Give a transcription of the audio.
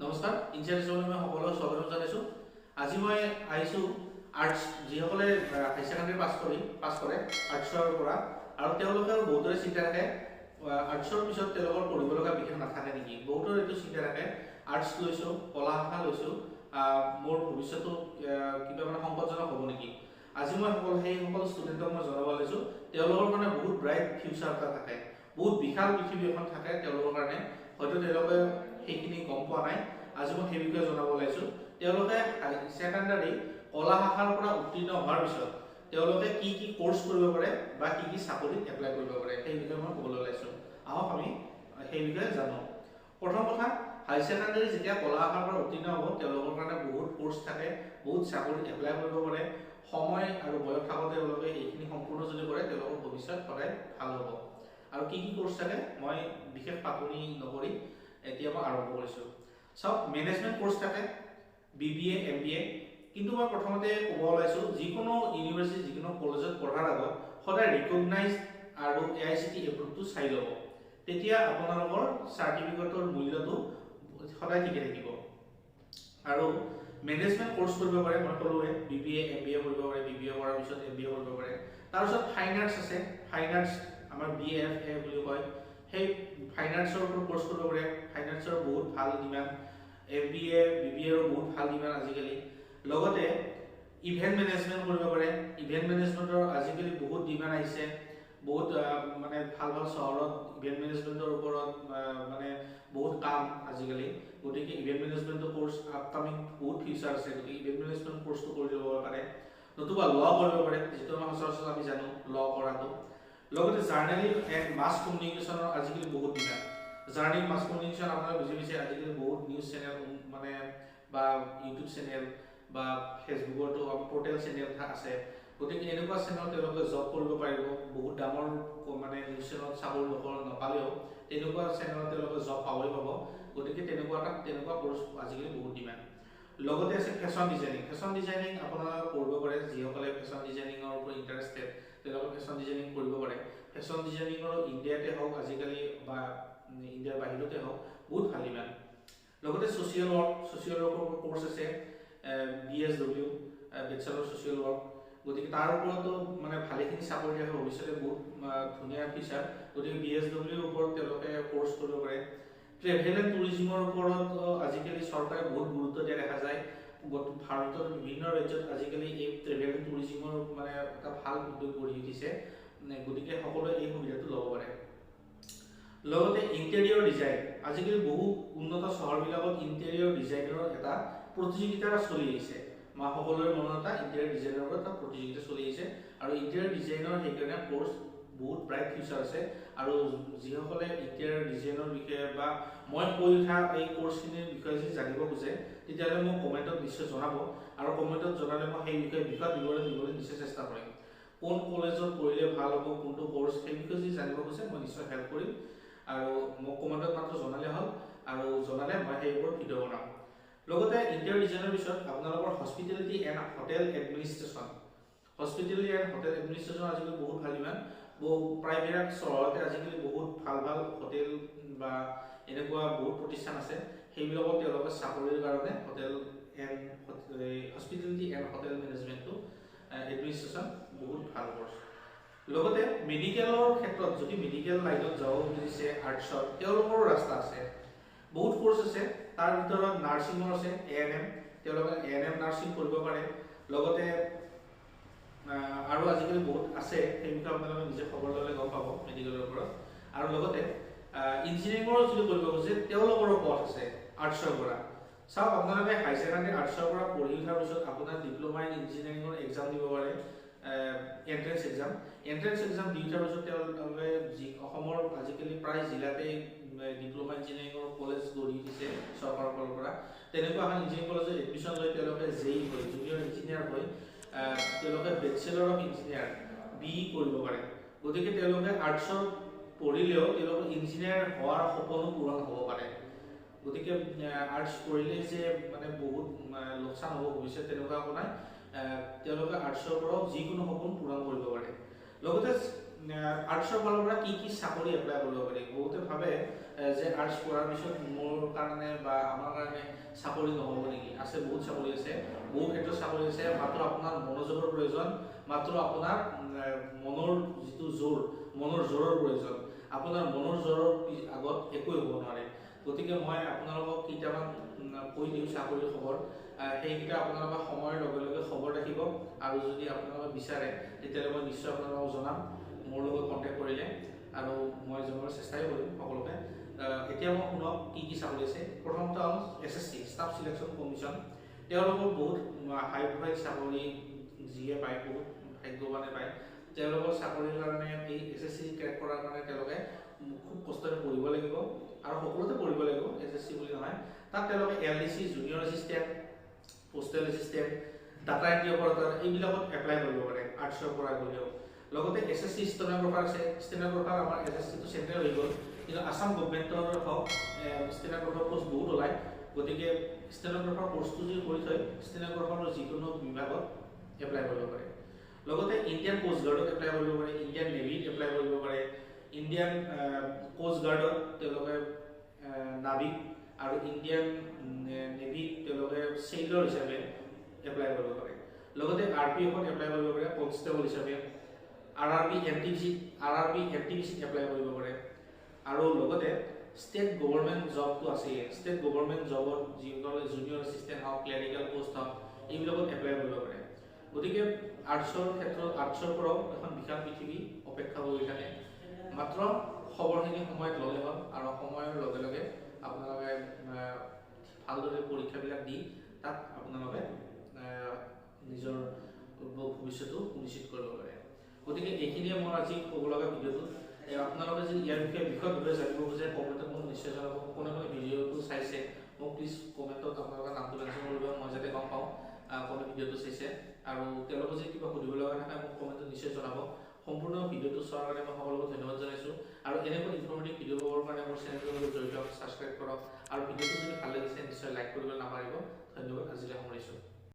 নমস্কাৰ ইনচাইটছলৈ মই সকলোকে স্বাগতম জনাইছো। আজি মই আইছো আৰ্টছ যিসকলে হাই সেকেন্ডাৰী পাছ কৰে আৰ্টছৰ পৰা আৰু তেওঁলোকে বহুতৰে চিন্তা থাকে আৰ্টছৰ পিছত তেওঁলোকৰ পঢ়িব লগা বিশেষ নাথাকে নেকি। বহুতৰ এইটো চিন্তা থাকে আৰ্টছ লৈছো কলা শাখা লৈছো মোৰ ভৱিষ্যতটো কিবা মানে সংকটজনক হ'ব নেকি। আজি মই সেই সকল ষ্টুডেণ্টক মই জনাব লৈছো তেওঁলোকৰ কাৰণে বহুত ব্ৰাইট ফিউচাৰ এটা থাকে, বহুত বিশাল পৃথিৱী এখন থাকে তেওঁলোকৰ কাৰণে। হয়তো তেওঁলোকে সেইখিনি গম পোৱা নাই। আজি মই সেই বিষয়ে জনাব ওলাইছো। তেওঁলোকে সেকেন্ডাৰী কলা শাখাৰ পৰা উত্তীৰ্ণ হোৱাৰ পিছত তেওঁলোকে কি কি কোৰ্স কৰিব পাৰে বা কি কি চাকৰিত এপ্লাই কৰিব পাৰে সেই বিষয়ে মই ক'বলৈ ওলাইছো। আহক আমি সেই বিষয়ে জানো। প্ৰথম কথা, হাই সেকেন্ডাৰী যেতিয়া কলা শাখাৰ পৰা উত্তীৰ্ণ হ'ব তেওঁলোকৰ কাৰণে বহুত কোৰ্স থাকে, বহুত চাকৰিত এপ্লাই কৰিব পাৰে। সময় আৰু বয়স থাকোতে তেওঁলোকে এইখিনি সম্পূৰ্ণ যদি কৰে তেওঁলোকৰ ভৱিষ্যত সদায় ভাল হ'ব। আৰু কি কি কোৰ্স থাকে মই বিশেষ পাতনি নকৰি এতিয়া মই আৰম্ভ কৰিছো। সব মেনেজমেন্ট কোৰ্স থাকে, BBA MBA। কিন্তু মই প্ৰথমতে ক'ব ওলাইছো যিকোনো ইউনিভাৰ্সিটি যিকোনো কলেজত পঢ়াৰ আগত সদায় ৰিকগনাইজড আৰু AICTE এপ্ৰুভটো চাই ল'ব। তেতিয়া আপোনালোকৰ সাৰ্টিফিকেটৰ মূল্যটো সদায় ঠিকে থাকিব। আৰু মেনেজমেন্ট কোৰ্স কৰিব পাৰে, মই ক'লোৱে BBA MBA কৰিব পাৰে, BBA কৰাৰ পিছত MBA কৰিব পাৰে। তাৰ পিছত ফাইন আৰ্টছ আছে, ফাইন আৰ্টছ আমাৰ BFA বুলি কয়, সেই ফাইন আৰ্টছৰ ওপৰত কোৰ্স কৰিব পাৰে। ফাইন আৰ্টছৰ বহুত ভাল ডিমান্ড, MBA BBA ৰ বহুত ভাল ডিমান্ড আজিকালি। লগতে ইভেন্ট মেনেজমেন্ট কৰিব পাৰে। ইভেন্ট মেনেজমেন্টৰ আজিকালি বহুত ডিমান্ড আহিছে, বহুত মানে ভাল ভাল চহৰত ইভেন্ট মেনেজমেন্টৰ ওপৰত মানে বহুত কাম আজিকালি। গতিকে ইভেন্ট মেনেজমেন্টৰ কোৰ্স আপকামিং বহুত ফিউচাৰ আছে, গতিকে ইভেন্ট মেনেজমেন্ট কোৰ্সটো কৰি ল'ব পাৰে। নতুবা ল কৰিব পাৰে, যিটো আমাৰ সচৰাচৰ আমি জানো ল কৰাটো। লগতে জাৰ্নেলিং এণ্ড মাছ কমিউনিকেশ্যনৰ আজিকালি বহুত ডিমান্ড। জাৰ্নেলিং মাছ কমিউনিকেশ্যন আপোনালোকে বুজি পাইছে, আজিকালি বহুত নিউজ চেনেল মানে বা ইউটিউব চেনেল বা ফেচবুকতো পৰ্টেল চেনেল আছে। গতিকে এনেকুৱা চেনেল তেওঁলোকে জব কৰিব পাৰিব। বহুত ডাঙৰ মানে নিউজ চেনেলত চাকৰি নাপালেও তেনেকুৱা চেনেলত তেওঁলোকে জব পাবই পাব। গতিকে তেনেকুৱা কোৰ্স আজিকালি বহুত ডিমান্ড। লগতে আছে ফেশ্বন ডিজাইনিং। ফেশ্বন ডিজাইনিং আপোনালোকে কৰিব পাৰে, যিসকলে ফেশ্বন ডিজাইনিঙৰ ওপৰত ইণ্টাৰেষ্টেড তেওঁলোকে ফেশ্বন ডিজাইনিং কৰিব পাৰে। ফেশ্বন ডিজাইনিঙৰ ইণ্ডিয়াতে হওক আজিকালি বা ইণ্ডিয়াৰ বাহিৰতে হওক বহুত ভাল ডিমান্ড। লগতে ছ'চিয়েল ৱৰ্কৰ কোৰ্স আছে, BSW বেচেলৰ ছ'চিয়েল ৱৰ্ক। গতিকে তাৰ ওপৰতো মানে ভালেখিনি চাকৰি থাকে ভৱিষ্যতে, বহুত ধুনীয়া ফিচাৰ। গতিকে BSW ৰ ওপৰত তেওঁলোকে কোৰ্স কৰিব পাৰে। ট্ৰেভেল এণ্ড টুৰিজিমৰ ওপৰত আজিকালি চৰকাৰে বহুত গুৰুত্ব দিয়া দেখা যায়। ভাৰতৰ বিভিন্ন ৰাজ্যত আজিকালি এই ট্ৰেভেল এণ্ড টুৰিজিমৰ মানে এটা ভাল উদ্যোগ গঢ়ি উঠিছে। গতিকে সকলোৱে এই সুবিধাটো ল'ব পাৰে। লগতে ইণ্টেৰিয়ৰ ডিজাইন, আজিকালি বহু উন্নত চহৰবিলাকত ইণ্টেৰিয়ৰ ডিজাইনৰ এটা প্ৰতিযোগিতা চলি আহিছে। সকলোৰে মনত এটা ইণ্টেৰিয়ৰ ডিজাইনৰ এটা প্ৰতিযোগিতা চলি আহিছে। আৰু ইণ্টেৰিয়ৰ ডিজাইনৰ সেইকাৰণে কোৰ্স বহুত ব্ৰাইট ফিউচাৰ আছে। আৰু যিসকলে ইণ্টেৰিয়ৰ ডিজাইনৰ বিষয়ে বা মই কৈ উঠা এই কোৰ্সখিনিৰ বিষয়ে যদি জানিব খোজে তেতিয়াহ'লে মোক কমেণ্টত নিশ্চয় জনাব। আৰু কমেণ্টত জনালে মই সেই বিষয়ে বিৱৰণ দিবলৈ নিশ্চয় চেষ্টা কৰিম। কোন কলেজত পঢ়িলে ভাল হ'ব, কোনটো কোৰ্স, সেই বিষয়ে যদি জানিব খোজে মই নিশ্চয় হেল্প কৰিম। আৰু মোক কমেণ্টত মাত্ৰ জনালে হ'ল, আৰু জনালে মই সেই ওপৰত ভিডিঅ' বনাম। লগতে ইণ্টেৰিয়ৰ ডিজাইনৰ পিছত আপোনালোকৰ hospitality and hotel administration. Hospitality and hotel administration আজিকালি বহুত ভাল ডিমান্ড। প্ৰায়বিলাক চহৰতে আজিকালি বহুত ভাল ভাল হোটেল বা এনেকুৱা বহুত প্ৰতিষ্ঠান আছে, সেইবিলাকত তেওঁলোকে চাকৰিৰ কাৰণে হস্পিটেলিটি এণ্ড হোটেল মেনেজমেণ্টটো এডমিনিষ্ট্ৰেশ্যন বহুত ভাল কোৰ্স। লগতে মেডিকেলৰ ক্ষেত্ৰত যদি মেডিকেল লাইনত যাব খুজিছে আৰ্টছৰ, তেওঁলোকৰো ৰাস্তা আছে, বহুত কোৰ্স আছে। তাৰ ভিতৰত নাৰ্ছিঙৰ আছে, ANM, তেওঁলোকে ANM নাৰ্ছিং কৰিব পাৰে। লগতে আৰু আজিকালি বহুত আছে, সেই বিষয়ে আপোনালোকে নিজে খবৰ ল'লে গম পাব মেডিকেলৰ ওপৰত। আৰু লগতে ইঞ্জিনিয়াৰিঙৰ যদি কৰিব খোজে তেওঁলোকৰো পথ আছে আৰ্টছৰ পৰা। চাওক, আপোনালোকে হাই ছেকেণ্ডাৰী আৰ্টছৰ পৰা পঢ়ি উঠাৰ পিছত আপোনাৰ ডিপ্ল'মা ইন ইঞ্জিনিয়াৰিঙৰ এক্সাম দিব পাৰে, এণ্ট্ৰেন্স এক্সাম দি উঠাৰ পিছত তেওঁলোকে অসমৰ আজিকালি প্ৰায় জিলাতে ডিপ্ল'মা ইঞ্জিনিয়াৰিঙৰ কলেজ গঢ়ি উঠিছে চৰকাৰৰ ফালৰ পৰা। তেনেকুৱা এখন ইঞ্জিনিয়াৰিং কলেজত এডমিশ্যন লৈ তেওঁলোকে JEE হৈ জুনিয়ৰ ইঞ্জিনিয়াৰ হৈ তেওঁলোকে বেচেলৰ অফ ইঞ্জিনিয়াৰ BE কৰিব পাৰে। গতিকে তেওঁলোকে আৰ্টছৰ পঢ়িলেও তেওঁলোকে ইঞ্জিনিয়াৰ হোৱাৰ সপোনো পূৰণ হ'ব পাৰে। গতিকে আৰ্টছ পঢ়িলে যে মানে বহুত লোকচান হ'ব ভৱিষ্যত তেনেকুৱা একো নাই। তেওঁলোকে আৰ্টছৰ পৰাও যিকোনো সপোন পূৰণ কৰিব পাৰে। লগতে আৰ্টছৰ ফালৰ পৰা কি চাকৰি এপ্লাই কৰিব পাৰি। বহুতে ভাবে যে আৰ্টছ পঢ়াৰ পিছত মোৰ কাৰণে বা আমাৰ কাৰণে চাকৰি নহ'ব নেকি। আছে, বহুত চাকৰি আছে, বহু ক্ষেত্ৰত চাকৰি আছে। মাত্ৰ আপোনাৰ মনোযোগৰ প্ৰয়োজন, মাত্ৰ আপোনাৰ মনৰ যিটো জোৰ, মনৰ জোৰৰ প্ৰয়োজন। আপোনাৰ মনৰ জোৰৰ আগত একোৱেই হ'ব নোৱাৰে। গতিকে মই আপোনালোকক কেইটামান কৈ দিওঁ চাকৰিৰ খবৰ। সেইকেইটা আপোনালোকে সময়ৰ লগে লগে খবৰ ৰাখিব, আৰু যদি আপোনালোকে বিচাৰে তেতিয়াহ'লে মই নিশ্চয় আপোনালোকক জনাম, মোৰ লগত কণ্টেক্ট কৰিলে, আৰু মই জনাৰ চেষ্টাই কৰিম সকলোকে। এতিয়া মই শুনক কি চাকৰি আছে। প্ৰথমতে হ'ল SSC, ষ্টাফ চিলেকশ্যন কমিশ্যন। তেওঁলোকৰ বহুত হাই প্ৰফাইল চাকৰি যিয়ে পায়, বহুত ভাগ্যৱানে পায়। তেওঁলোকৰ চাকৰিৰ কাৰণে এই SSC ক্ৰেক কৰাৰ কাৰণে তেওঁলোকে খুব কষ্টৰে পঢ়িব লাগিব, আৰু সকলোতে পঢ়িব লাগিব, SSC বুলি নহয়। তাত তেওঁলোকে LDC, junior assistant, postal assistant, data entry operator এইবিলাকত এপ্লাই কৰিব পাৰে আৰ্টছৰ পৰা গ'লেও। লগতে SSC ষ্টেনগ্ৰাফাৰ আছে। ষ্টেনগ্ৰাফাৰ আমাৰ SSCটো চেণ্ট্ৰেল হৈ গ'ল, কিন্তু আসাম গভৰ্ণমেণ্টৰ হওক ষ্টেনগ্ৰাফাৰ পোষ্ট বহুত ওলায়। গতিকে ষ্টেনগ্ৰাফাৰ কোৰ্চটো যদি কৰি থয়, ষ্টেনগ্ৰাফাৰৰ যিকোনো বিভাগত এপ্লাই কৰিব পাৰে। লগতে ইণ্ডিয়ান কোষ্ট গাৰ্ডত এপ্লাই কৰিব পাৰে, ইণ্ডিয়ান নেভিত এপ্লাই কৰিব পাৰে, ইণ্ডিয়ান কোষ্ট গাৰ্ডত তেওঁলোকে নাবিক, আৰু ইণ্ডিয়ান নেভিত তেওঁলোকে চেইলৰ হিচাপে এপ্লাই কৰিব পাৰে। লগতে RPFত এপ্লাই কৰিব পাৰে কনষ্টেবল হিচাপে, RRB NTPCত এপ্লাই কৰিব পাৰে। আৰু লগতে ষ্টেট গভৰ্ণমেণ্ট জবটো আছেই, ষ্টেট গভৰ্ণমেণ্ট জবত যিসকলে জুনিয়ৰ এছিষ্টেণ্ট হওক, ক্লেৰিকেল পোষ্ট হওক, এইবিলাকত এপ্লাই কৰিব পাৰে। গতিকে আৰ্টছৰ ক্ষেত্ৰত, আৰ্টছৰ পৰাও এখন বিশাল পৃথিৱী অপেক্ষা কৰি থাকে। মাত্ৰ খবৰখিনি সময়ত ল'লে হ'ল, আৰু সময়ৰ লগে লগে আপোনালোকে ভালদৰে পৰীক্ষাবিলাক দি তাত আপোনালোকে নিজৰ ভৱিষ্যতটো নিশ্চিত কৰিব পাৰে। গতিকে এইখিনিয়ে মই আজি ক'ব লগা ভিডিঅ'টো। আপোনালোকে যদি ইয়াৰ বিষয়ে বিশদভাৱে জানিব খোজে, কমেণ্টত মোক নিশ্চয় জনাব। কোনে ভিডিঅ'টো চাইছে মোক প্লিজ কমেণ্টত আপোনালোকৰ নামটো মেনশ্যন কৰিব, মই যাতে গম পাওঁ কোনে ভিডিঅ'টো চাইছে। আৰু তেওঁলোকে যদি কিবা সুধিব লগা থাকে মোক কমেণ্টত নিশ্চয় জনাব। সম্পূৰ্ণ ভিডিঅ'টো চোৱাৰ কাৰণে মই সকলোকে ধন্যবাদ জনাইছোঁ। আৰু এনেকৈ ইনফৰ্মেটিভ ভিডিঅ' পাবৰ কাৰণে মোৰ চেনেলটোৰ লগত জড়িত হওক, ছাবস্ক্ৰাইব কৰক, আৰু ভিডিঅ'টো যদি ভাল লাগিছে নিশ্চয় লাইক কৰিবলৈ নাপাহৰিব। ধন্যবাদ, আজিলৈ সামৰিছোঁ।